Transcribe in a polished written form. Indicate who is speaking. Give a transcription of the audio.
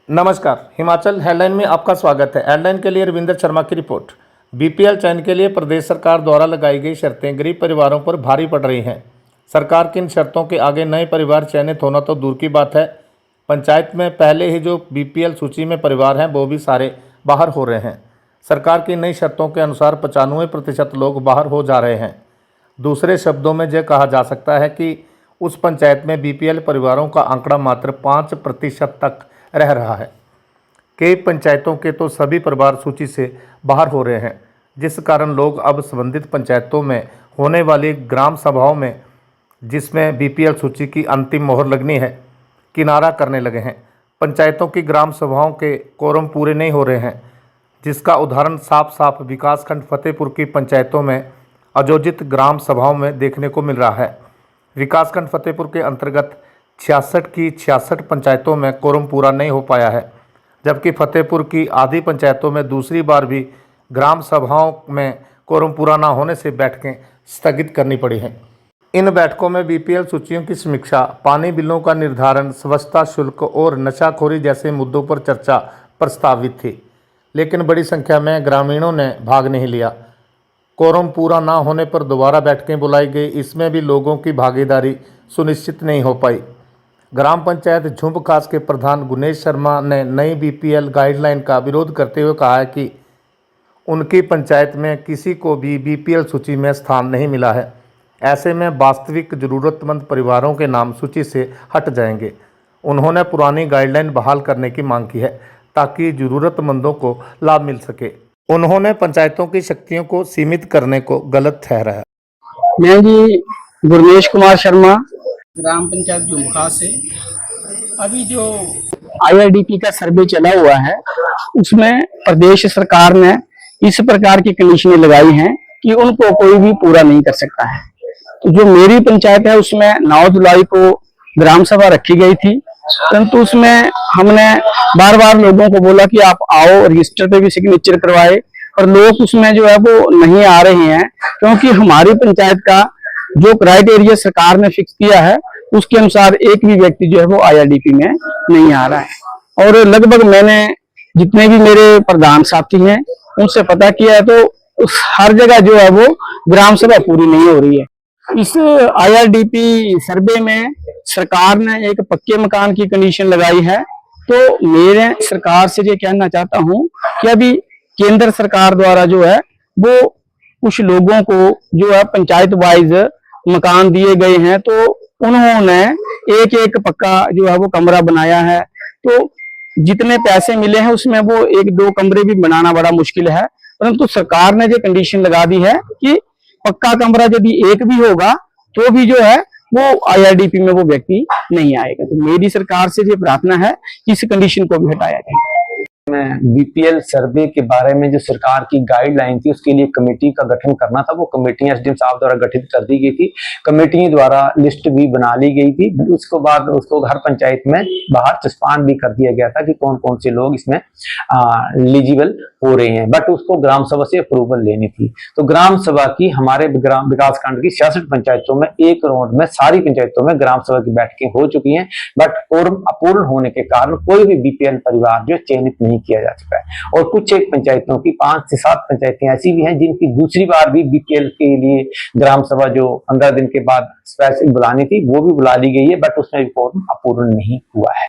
Speaker 1: नमस्कार, हिमाचल हेडलाइन में आपका स्वागत है। हेडलाइन के लिए रविंद्र शर्मा की रिपोर्ट। बीपीएल चयन के लिए प्रदेश सरकार द्वारा लगाई गई शर्तें गरीब परिवारों पर भारी पड़ रही हैं। सरकार की इन शर्तों के आगे नए परिवार चयनित होना तो दूर की बात है, पंचायत में पहले ही जो बीपीएल सूची में परिवार हैं वो भी सारे बाहर हो रहे हैं। सरकार की नई शर्तों के अनुसार 95% लोग बाहर हो जा रहे हैं। दूसरे शब्दों में यह कहा जा सकता है कि उस पंचायत में बीपीएल परिवारों का आंकड़ा मात्र 5% तक रह रहा है। कई पंचायतों के तो सभी परिवार सूची से बाहर हो रहे हैं, जिस कारण लोग अब संबंधित पंचायतों में होने वाली ग्राम सभाओं में, जिसमें बीपीएल सूची की अंतिम मोहर लगनी है, किनारा करने लगे हैं। पंचायतों की ग्राम सभाओं के कोरम पूरे नहीं हो रहे हैं, जिसका उदाहरण साफ साफ विकासखंड फतेहपुर की पंचायतों में आयोजित ग्राम सभाओं में देखने को मिल रहा है। विकासखंड फतेहपुर के अंतर्गत 66 की 66 पंचायतों में कोरम पूरा नहीं हो पाया है, जबकि फतेहपुर की आधी पंचायतों में दूसरी बार भी ग्राम सभाओं में कोरम पूरा न होने से बैठकें स्थगित करनी पड़ी हैं। इन बैठकों में बीपीएल सूचियों की समीक्षा, पानी बिलों का निर्धारण, स्वच्छता शुल्क और नशाखोरी जैसे मुद्दों पर चर्चा प्रस्तावित थी, लेकिन बड़ी संख्या में ग्रामीणों ने भाग नहीं लिया। कोरम पूरा न होने पर दोबारा बैठकें बुलाई गई, इसमें भी लोगों की भागीदारी सुनिश्चित नहीं हो पाई। ग्राम पंचायत झुंब खास के प्रधान गुनेश शर्मा ने नई बीपीएल गाइडलाइन का विरोध करते हुए कहा है कि उनकी पंचायत में किसी को भी बीपीएल सूची में स्थान नहीं मिला है। ऐसे में वास्तविक ज़रूरतमंद परिवारों के नाम सूची से हट जाएंगे। उन्होंने पुरानी गाइडलाइन बहाल करने की मांग की है, ताकि ज़रूरतमंदों को लाभ मिल सके। उन्होंने पंचायतों की शक्तियों को सीमित करने को गलत ठहराया।
Speaker 2: मैं जी गुरनेश कुमार शर्मा,
Speaker 3: ग्राम पंचायत जुमखा से। अभी जो
Speaker 2: आईआरडीपी का सर्वे चला हुआ है, उसमें प्रदेश सरकार ने इस प्रकार की कंडीशनें लगाई हैं कि उनको कोई भी पूरा नहीं कर सकता है। तो जो मेरी पंचायत है, उसमें 9 जुलाई को ग्राम सभा रखी गई थी, परंतु उसमें हमने बार बार लोगों को बोला कि आप आओ, रजिस्टर पे भी सिग्नेचर करवाए, और लोग उसमें जो है वो नहीं आ रहे हैं, क्योंकि हमारी पंचायत का जो क्राइटेरिया सरकार ने फिक्स किया है, उसके अनुसार एक भी व्यक्ति जो है वो आईआरडीपी में नहीं आ रहा है। और लगभग मैंने जितने भी मेरे प्रधान साथी हैं उनसे पता किया है, तो हर जगह जो है वो ग्राम सभा पूरी नहीं हो रही है। इस आईआरडीपी सर्वे में सरकार ने एक पक्के मकान की कंडीशन लगाई है। तो मेरे सरकार से ये कहना चाहता हूँ कि अभी केंद्र सरकार द्वारा जो है वो कुछ लोगों को जो है पंचायत वाइज मकान दिए गए हैं, तो उन्होंने एक एक पक्का जो है वो कमरा बनाया है। तो जितने पैसे मिले हैं उसमें वो 1-2 कमरे भी बनाना बड़ा मुश्किल है, परंतु सरकार ने जो कंडीशन लगा दी है कि पक्का कमरा यदि एक भी होगा तो भी जो है वो आईआरडीपी में वो व्यक्ति नहीं आएगा। तो मेरी सरकार से ये प्रार्थना है कि इस कंडीशन को भी हटाया जाए।
Speaker 4: में बीपीएल सर्वे के बारे में जो सरकार की गाइडलाइन थी, उसके लिए कमेटी का गठन करना था। वो कमेटी एसडीएम साहब द्वारा गठित कर दी गई थी। कमेटी द्वारा लिस्ट भी बना ली गई थी। उसके बाद उसको हर पंचायत में बाहर चस्पान भी कर दिया गया था कि कौन कौन से लोग इसमें एलिजिबल हो रहे हैं, बट उसको ग्राम सभा से अप्रूवल लेनी थी। तो ग्राम सभा की हमारे ग्राम विकास खंड की 66 पंचायतों में एक राउंड में सारी पंचायतों में ग्राम सभा की बैठकें हो चुकी हैं, बट कोरम अपूर्ण होने के कारण कोई भी बीपीएल परिवार जो चयनित नहीं किया जा चुका है। और कुछ एक पंचायतों की 5 से 7 पंचायतें ऐसी भी हैं जिनकी दूसरी बार भी बीपीएल के लिए ग्राम सभा जो 15 दिन के बाद स्पेशल बुलानी थी, वो भी बुला ली गई है, बट उसमें भी कोरम अपूर्ण नहीं हुआ है।